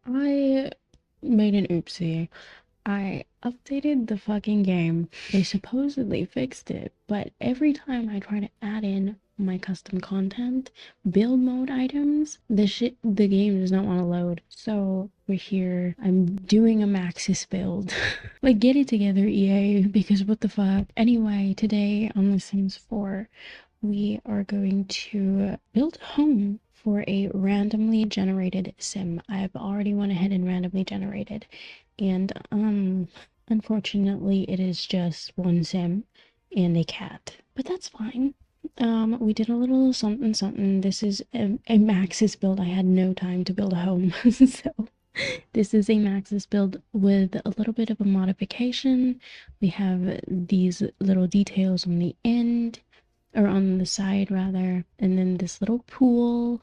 I made an oopsie. I updated the fucking game. They supposedly fixed it, but every time I try to add in my custom content, build mode items, the game does not want to load. So we're here. I'm doing a Maxis build. Like, get it together, EA, because what the fuck. Anyway, today on The Sims 4, we are going to build a home for a randomly generated sim. I've already went ahead and randomly generated, and unfortunately it is just one sim and a cat, but that's fine. We did a little something something. This is a Maxis build. I had no time to build a home. So this is a Maxis build with a little bit of a modification. We have these little details on the end, or on the side rather, and then this little pool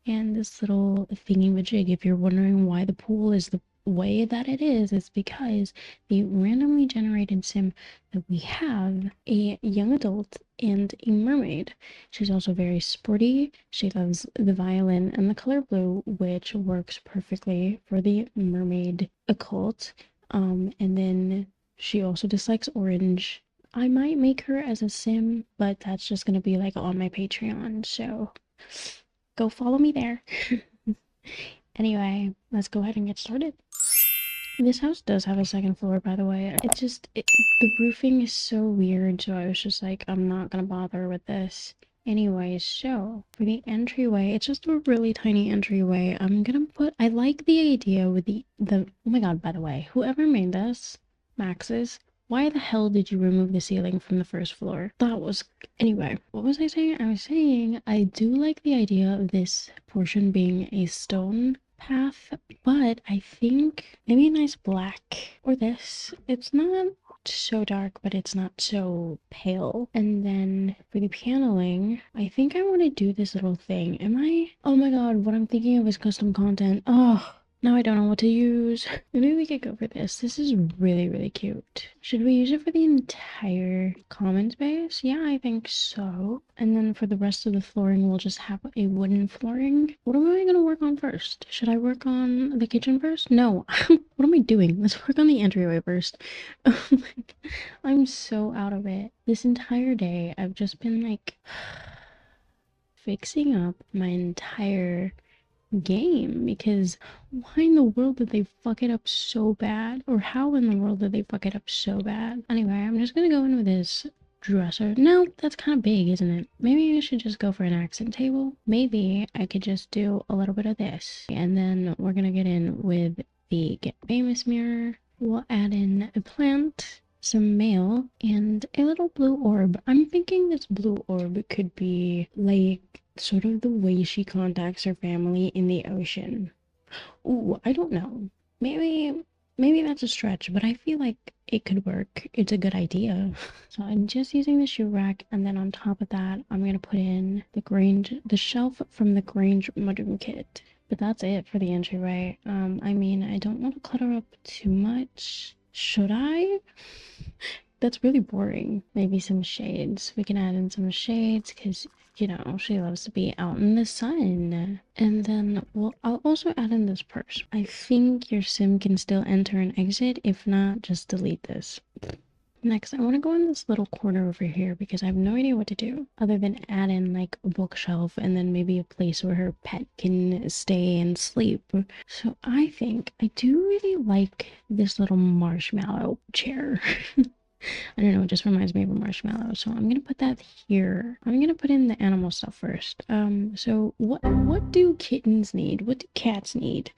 and this little thingy-majig. If you're wondering why the pool is the way that it is, it's because the randomly generated sim that we have, a young adult and a mermaid. She's also very sporty. She loves the violin and the color blue, which works perfectly for the mermaid occult. And then she also dislikes orange. I might make her as a sim, but that's just gonna be like on my Patreon, so go follow me there. Anyway, let's go ahead and get started. This house does have a second floor, by the way. The roofing is so weird, so I was just like, I'm not gonna bother with this. Anyway, so for the entryway, it's just a really tiny entryway. I like the idea with oh my god, by the way, whoever made this, Max's, why the hell did you remove the ceiling from the first floor? Anyway, what was I saying? I was saying I do like the idea of this portion being a stone path, but I think maybe a nice black or this. It's not so dark, but it's not so pale. And then for the paneling, I think I want to do this little thing. Oh my god, what I'm thinking of is custom content. Oh, now I don't know what to use. Maybe we could go for this. This is really, really cute. Should we use it for the entire common space? Yeah, I think so. And then for the rest of the flooring, we'll just have a wooden flooring. What am I gonna work on first? Should I work on the kitchen first? No. What am I doing? Let's work on the entryway first. I'm so out of it. This entire day, I've just been like fixing up my entire game, because why in the world did they fuck it up so bad? Or how in the world did they fuck it up so bad? Anyway, I'm just gonna go in with this dresser. No, that's kind of big, isn't it? Maybe I should just go for an accent table. Maybe I could just do a little bit of this. And then we're gonna get in with the Get Famous mirror. We'll add in a plant, some mail, and a little blue orb. I'm thinking this blue orb could be like sort of the way she contacts her family in the ocean. Ooh, I don't know. Maybe that's a stretch, but I feel like it could work. It's a good idea. So I'm just using the shoe rack, and then on top of that, I'm gonna put in the shelf from the Grange Mudroom Kit. But that's it for the entryway. I mean, I don't want to clutter up too much. Should I? That's really boring. Maybe some shades. We can add in some shades because, you know, she loves to be out in the sun. And then, well, I'll also add in this purse. I think your sim can still enter and exit. If not, just delete this. Next, I want to go in this little corner over here because I have no idea what to do other than add in like a bookshelf and then maybe a place where her pet can stay and sleep. So I think I do really like this little marshmallow chair. I don't know, it just reminds me of a marshmallow. So I'm gonna put that here. I'm gonna put in the animal stuff first. So what do kittens need? What do cats need?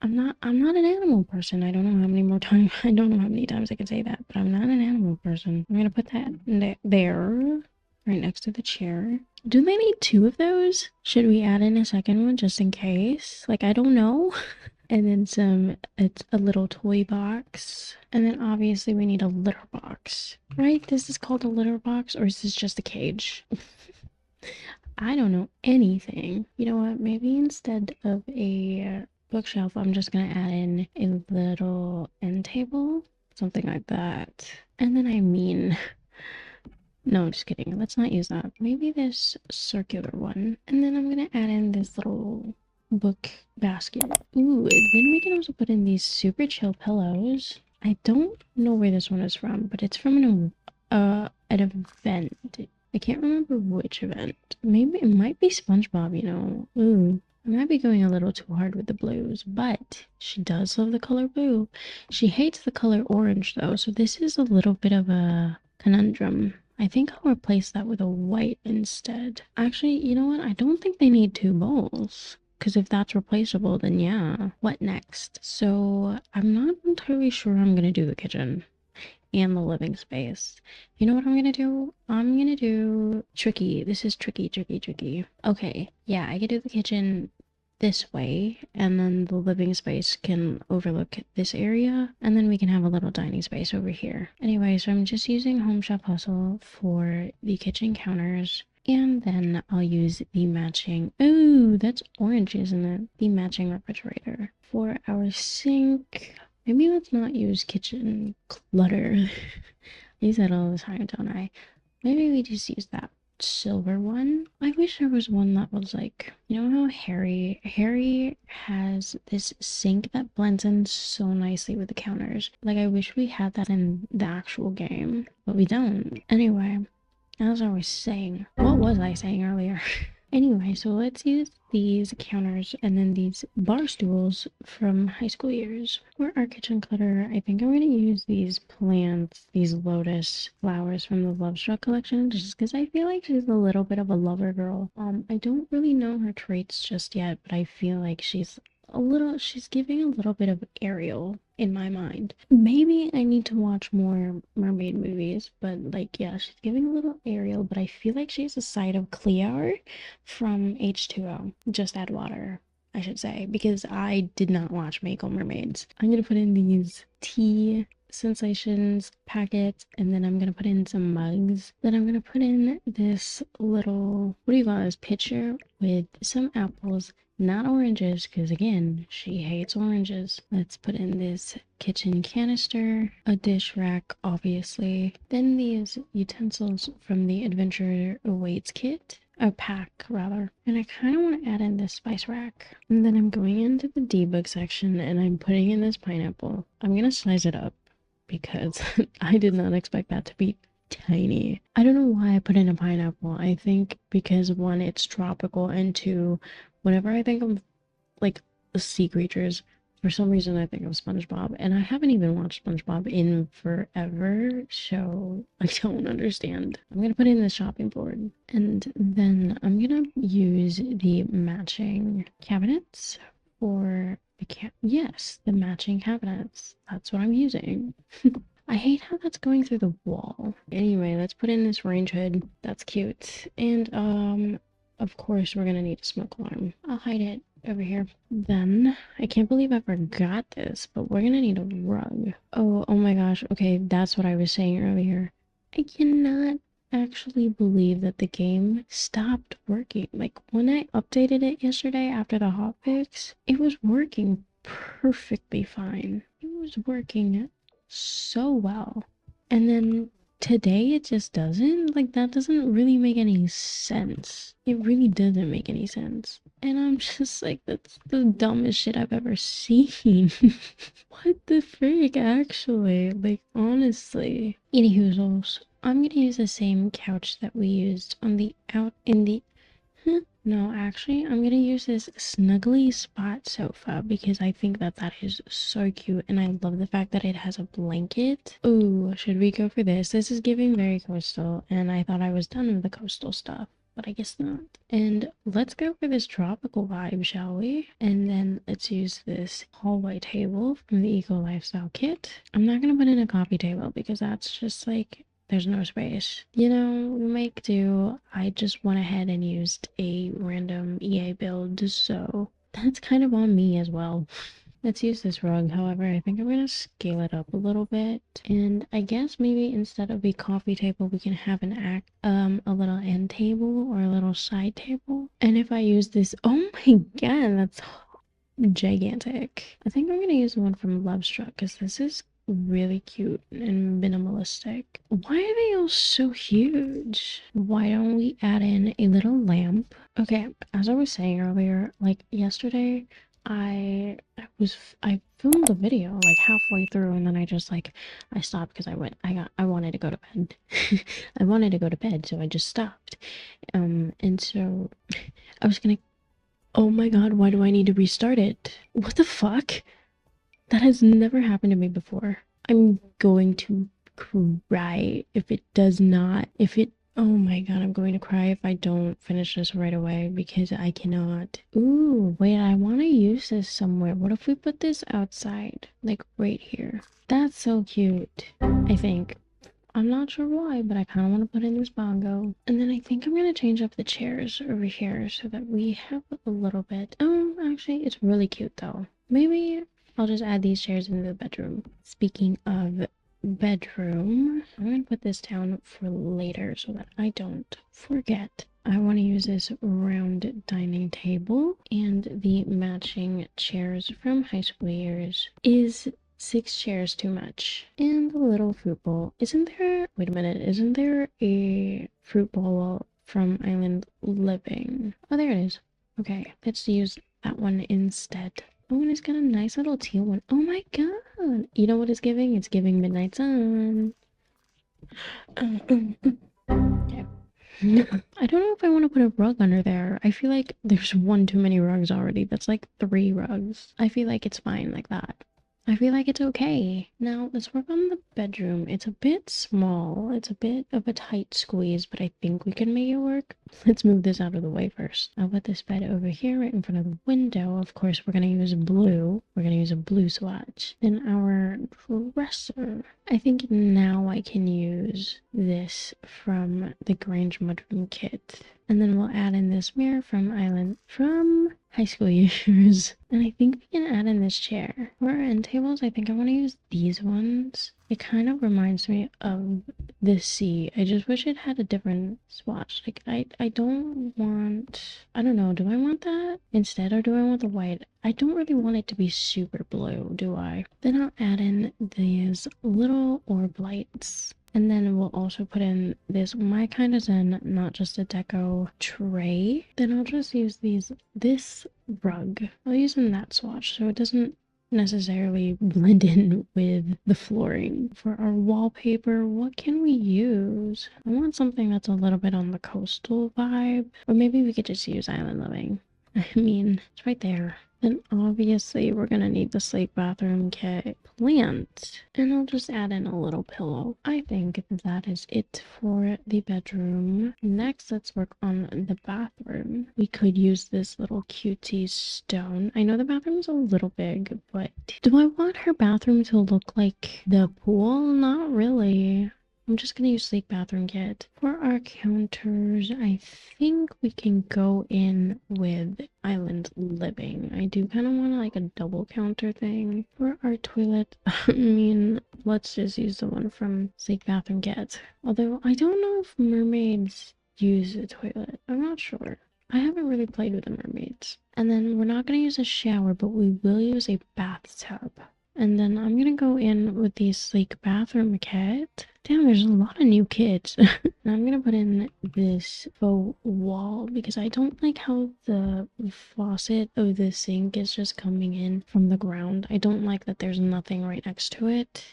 I'm not an animal person. I don't know how many more times I don't know how many times I can say that, but I'm not an animal person. I'm gonna put that there, right next to the chair. Do they need two of those? Should we add in a second one just in case? Like, I don't know. And then it's a little toy box. And then obviously we need a litter box, right? This is called a litter box, or is this just a cage? I don't know anything. You know what? Maybe instead of a bookshelf, I'm just gonna add in a little end table, something like that. And then no, just kidding. Let's not use that. Maybe this circular one. And then I'm gonna add in this little book basket. Ooh, then we can also put in these super chill pillows. I don't know where this one is from, but it's from an event. I can't remember which event. Maybe it might be SpongeBob, you know. Ooh, I might be going a little too hard with the blues, but she does love the color blue. She hates the color orange though, so this is a little bit of a conundrum. I think I'll replace that with a white instead. Actually, you know what? I don't think they need two bowls. Because if that's replaceable, then yeah. What next? So I'm not entirely sure I'm gonna do the kitchen and the living space. You know what I'm gonna do? I'm gonna do tricky. This is tricky, tricky, tricky. Okay, yeah, I could do the kitchen this way, and then the living space can overlook this area, and then we can have a little dining space over here. Anyway, so I'm just using Home Shop Hustle for the kitchen counters. And then I'll use the matching, oh, that's orange, isn't it? The matching refrigerator. For our sink, maybe let's not use kitchen clutter. I use that all the time, don't I? Maybe we just use that silver one. I wish there was one that was like, you know how Harry has this sink that blends in so nicely with the counters. Like I wish we had that in the actual game, but we don't. Anyway, as I was saying, what was I saying earlier? Anyway, so let's use these counters and then these bar stools from high school years. For our kitchen clutter, I think I'm going to use these plants, these lotus flowers from the Love Struck collection, just because I feel like she's a little bit of a lover girl. I don't really know her traits just yet, but I feel like she's giving a little bit of Ariel in my mind. Maybe I need to watch more mermaid movies, but like, yeah, she's giving a little Ariel, but I feel like she has a side of Cleo from H2O. Just add water, I should say, because I did not watch Mako Mermaids. I'm gonna put in these tea sensations packets, and then I'm gonna put in some mugs. Then I'm gonna put in this little, what do you call this, pitcher with some apples, not oranges, because again, she hates oranges. Let's put in this kitchen canister, a dish rack, obviously. Then these utensils from the Adventure Awaits kit. A pack, rather. And I kind of want to add in this spice rack. And then I'm going into the debug section and I'm putting in this pineapple. I'm going to size it up because I did not expect that to be tiny. I don't know why I put in a pineapple. I think because one, it's tropical, and two, whenever I think of like the sea creatures, for some reason I think of SpongeBob, and I haven't even watched SpongeBob in forever, so I don't understand. I'm gonna put in the shopping board, and then I'm gonna use the matching cabinets for yes, the matching cabinets. That's what I'm using. I hate how that's going through the wall. Anyway, let's put in this range hood. That's cute. And of course we're gonna need a smoke alarm. I'll hide it over here. Then I can't believe I forgot this, but we're gonna need a rug. Oh my gosh. Okay, that's what I was saying earlier. I cannot actually believe that the game stopped working. Like when I updated it yesterday after the hotfix, it was working perfectly fine. It was working so well. And then today it just doesn't. Like that doesn't really make any sense. It really doesn't make any sense. And I'm just like, that's the dumbest shit I've ever seen. What the frick, actually? Like, honestly. Anywhoozles, I'm gonna use the same couch that we used on the out in the no, actually, I'm gonna use this snuggly spot sofa because I think that that is so cute, and I love the fact that it has a blanket. Ooh, should we go for this? This is giving very coastal, and I thought I was done with the coastal stuff, but I guess not. And let's go for this tropical vibe, shall we? And then let's use this hallway table from the Eco Lifestyle kit. I'm not gonna put in a coffee table because that's just like, there's no space. You know, we make do. I just went ahead and used a random EA build, so that's kind of on me as well. Let's use this rug. However, I think I'm gonna scale it up a little bit. And I guess maybe instead of a coffee table, we can have a little end table or a little side table. And if I use this, oh my god, that's gigantic. I think I'm gonna use the one from Love Struck because this is really cute and minimalistic. Why are they all so huge? Why don't we add in a little lamp? Okay, as I was saying earlier, like yesterday, I filmed the video like halfway through and then I just like I stopped because I wanted to go to bed. I wanted to go to bed, so I just stopped. And so I was gonna. Oh my god, why do I need to restart it? What the fuck? That has never happened to me before. I'm going to cry if it does not. If it. Oh my god, I'm going to cry if I don't finish this right away because I cannot. Ooh, wait, I want to use this somewhere. What if we put this outside? Like right here. That's so cute. I think. I'm not sure why, but I kind of want to put in this bongo. And then I think I'm going to change up the chairs over here so that we have a little bit. Oh, actually, it's really cute though. Maybe I'll just add these chairs into the bedroom. Speaking of bedroom, I'm going to put this down for later so that I don't forget. I want to use this round dining table and the matching chairs from high school years. Is 6 chairs too much? And a little fruit bowl. Isn't there, wait a minute, isn't there a fruit bowl from Island Living? Oh, there it is. Okay, let's use that one instead. Oh, and it's got a nice little teal one. Oh my god. You know what it's giving? It's giving Midnight Sun. Okay. I don't know if I want to put a rug under there. I feel like there's one too many rugs already. That's like 3 rugs. I feel like it's fine like that. I feel like it's okay. Now, let's work on the bedroom. It's a bit small. It's a bit of a tight squeeze, but I think we can make it work. Let's move this out of the way first. I'll put this bed over here right in front of the window. Of course, we're going to use blue. We're going to use a blue swatch. Then our dresser. I think now I can use this from the Grange Mudroom kit. And then we'll add in this mirror from high school years. And I think we can add in this chair. For our end tables, I think I want to use these ones. It kind of reminds me of the sea. I just wish it had a different swatch. Like, I don't want... I don't know, do I want that instead or do I want the white? I don't really want it to be super blue, do I? Then I'll add in these little orb lights. And then we'll also put in this My Kind of Zen, not just a deco tray. Then I'll just use this rug. I'll use in that swatch so it doesn't necessarily blend in with the flooring. For our wallpaper, what can we use? I want something that's a little bit on the coastal vibe. Or maybe we could just use Island Living. I mean, it's right there. Then obviously we're gonna need the sleep bathroom kit plant. And I'll just add in a little pillow. I think that is it for the bedroom. Next, let's work on the bathroom. We could use this little cutesy stone. I know the bathroom's a little big, but do I want her bathroom to look like the pool? Not really. I'm just gonna use sleek bathroom kit. For our counters, I think we can go in with Island Living. I do kind of want like a double counter thing. For our toilet, I mean, let's just use the one from sleek bathroom kit. Although I don't know if mermaids use a toilet. I'm not sure. I haven't really played with the mermaids. And then we're not gonna use a shower, but we will use a bathtub. And then I'm gonna go in with the sleek bathroom kit. Damn, there's a lot of new kits. And I'm gonna put in this faux wall because I don't like how the faucet of the sink is just coming in from the ground. I don't like that there's nothing right next to it.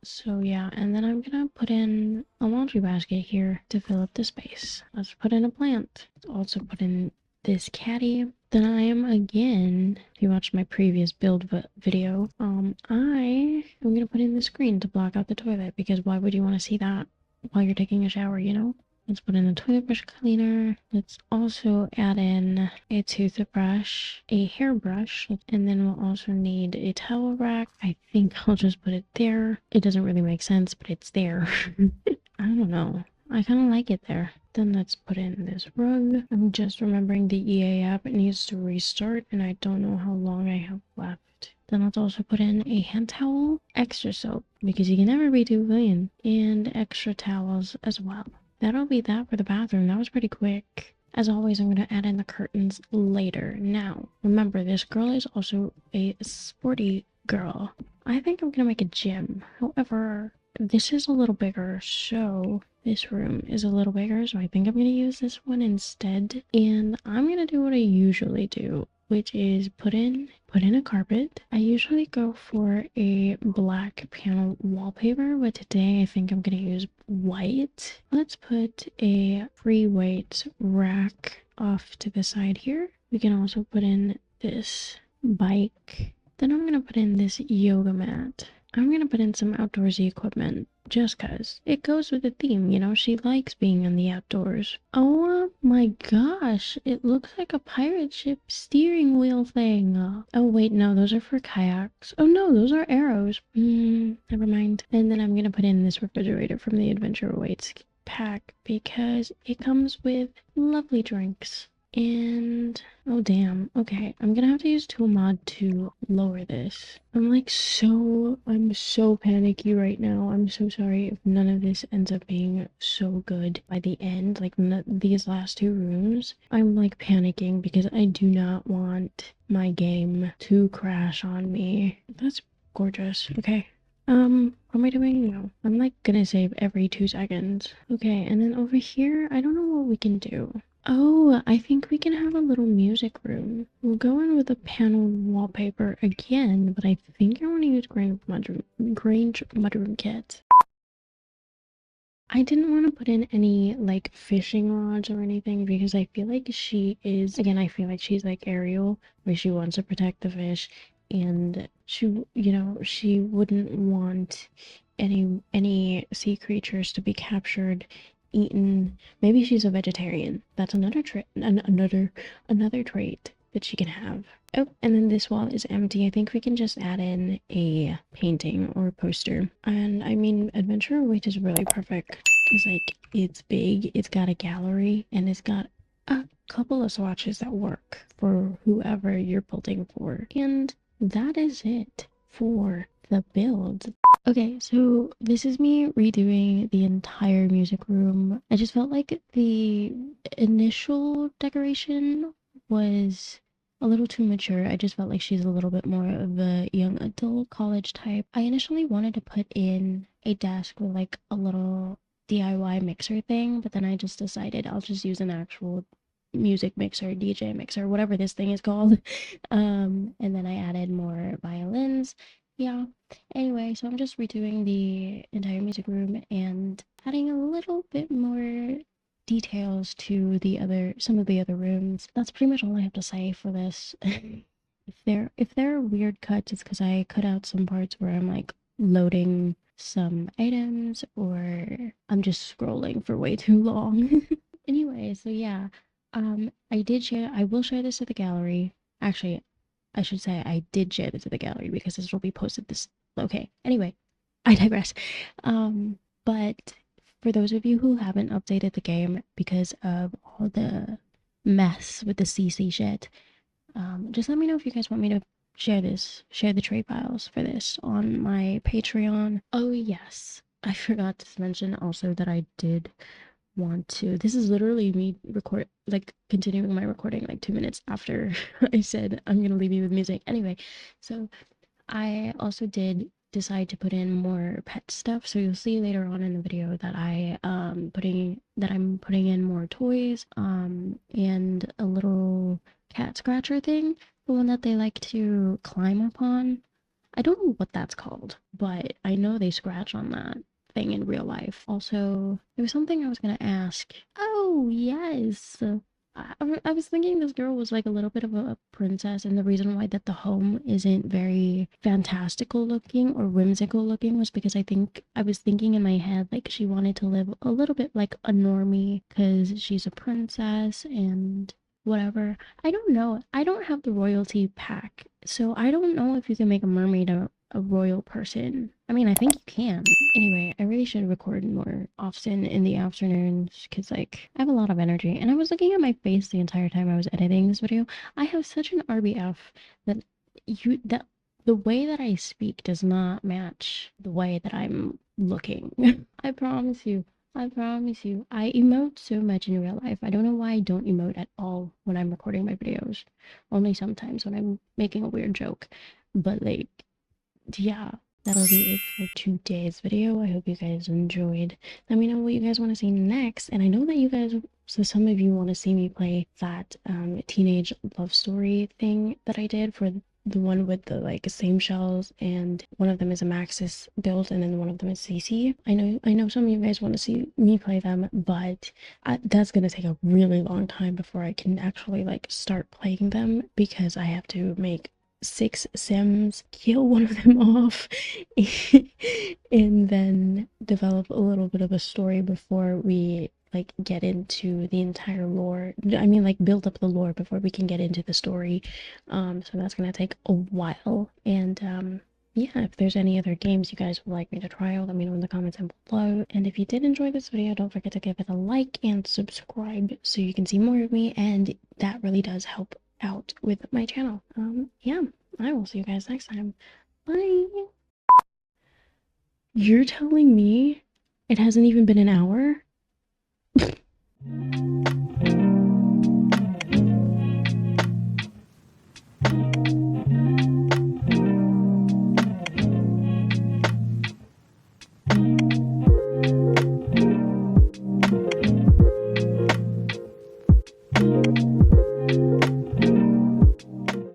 So yeah, and then I'm gonna put in a laundry basket here to fill up the space. Let's put in a plant. Let's also put in this caddy. Then I am again, if you watched my previous build video, I am gonna put in the screen to block out the toilet because why would you want to see that while you're taking a shower, you know? Let's put in a toilet brush cleaner. Let's also add in a toothbrush, a hairbrush, and then we'll also need a towel rack. I think I'll just put it there. It doesn't really make sense, but it's there. I don't know. I kind of like it there. Then let's put in this rug. I'm just remembering the EA app. It needs to restart and I don't know how long I have left. Then let's also put in a hand towel, extra soap, because you can never be too clean, and extra towels as well. That'll be that for the bathroom. That was pretty quick. As always, I'm going to add in the curtains later. Now, remember, this girl is also a sporty girl. I think I'm gonna make a gym. However, this is a little bigger, so this room is a little bigger, so I think I'm gonna use this one instead. And I'm gonna do what I usually do, which is put in a carpet. I usually go for a black panel wallpaper, but today I think I'm gonna use white. Let's put a free weight rack off to the side here. We can also put in this bike. Then I'm gonna put in this yoga mat. I'm gonna put in some outdoorsy equipment just cause it goes with the theme, you know, she likes being in the outdoors. Oh my gosh, it looks like a pirate ship steering wheel thing. Oh wait, no, those are for kayaks. Oh no, those are arrows. Never mind. And then I'm gonna put in this refrigerator from the Adventure Awaits pack because it comes with lovely drinks. And oh damn, okay, I'm gonna have to use tool mod to lower this. I'm so panicky right now. I'm so sorry if none of this ends up being so good by the end, like these last two rooms. I'm like panicking because I do not want my game to crash on me. That's gorgeous. Okay. What am I doing now? I'm like gonna save every 2 seconds. Okay, and then over here, I don't know what we can do. Oh, I think we can have a little music room. We'll go in with a panel wallpaper again, but I think I want to use Grange Mudroom Kit. I didn't want to put in any like fishing rods or anything because I feel like I feel like she's like Ariel, where she wants to protect the fish and she wouldn't want any sea creatures to be captured, eaten. Maybe she's a vegetarian. That's another another trait that she can have. Oh, and then this wall is empty. I think we can just add in a painting or a poster. And I mean, Adventure Await is really perfect because, like, it's big, it's got a gallery, and it's got a couple of swatches that work for whoever you're building for. And that is it for the build. Okay, so this is me redoing the entire music room. I just felt like the initial decoration was a little too mature. I just felt like she's a little bit more of a young adult college type. I initially wanted to put in a desk with like a little DIY mixer thing, but then I just decided I'll just use an actual music mixer, DJ mixer, whatever this thing is called. And then I added more violins. Yeah. Anyway, so I'm just redoing the entire music room and adding a little bit more details to some of the other rooms. That's pretty much all I have to say for this. If there are weird cuts, it's because I cut out some parts where I'm like loading some items or I'm just scrolling for way too long. Anyway, so yeah. I will share this to the gallery. Actually, I should say I did share this to the gallery because this will be posted this. Okay. Anyway, I digress. But for those of you who haven't updated the game because of all the mess with the CC shit, just let me know if you guys want me to share the trade files for this on my Patreon. Oh yes, I forgot to mention also that I did want to. This is literally me continuing my recording like 2 minutes after I said I'm gonna leave you with music. Anyway, so I also did decide to put in more pet stuff, so you'll see later on in the video that I'm putting in more toys, and a little cat scratcher thing, the one that they like to climb upon. I don't know what that's called, but I know they scratch on that thing in real life. Also, there was something I was gonna ask. Oh, yes. I was thinking this girl was like a little bit of a princess, and the reason why that the home isn't very fantastical looking or whimsical looking was because I was thinking in my head like she wanted to live a little bit like a normie because she's a princess and whatever. I don't know. I don't have the royalty pack, so I don't know if you can make a mermaid a royal person. I mean, I think you can. Anyway, I really should record more often in the afternoons because, like, I have a lot of energy. And I was looking at my face the entire time I was editing this video. I have such an RBF that the way that I speak does not match the way that I'm looking. I promise you. I promise you. I emote so much in real life. I don't know why I don't emote at all when I'm recording my videos. Only sometimes when I'm making a weird joke. But like yeah, that'll be it for today's video. I hope you guys enjoyed. Let me know what you guys want to see next. And I know that you guys, so some of you want to see me play that teenage love story thing that I did for the one with the like same shells, and one of them is a Maxis build and then one of them is CC. I know some of you guys want to see me play them, but that's gonna take a really long time before I can actually like start playing them, because I have to make 6 Sims, kill one of them off, and then develop a little bit of a story before we like get into the entire lore. I mean, like build up the lore before we can get into the story. So that's gonna take a while. And yeah, if there's any other games you guys would like me to try, let me know in the comments down below. And if you did enjoy this video, don't forget to give it a like and subscribe so you can see more of me, and that really does help out with my channel. Yeah, I will see you guys next time. Bye. You're telling me it hasn't even been an hour?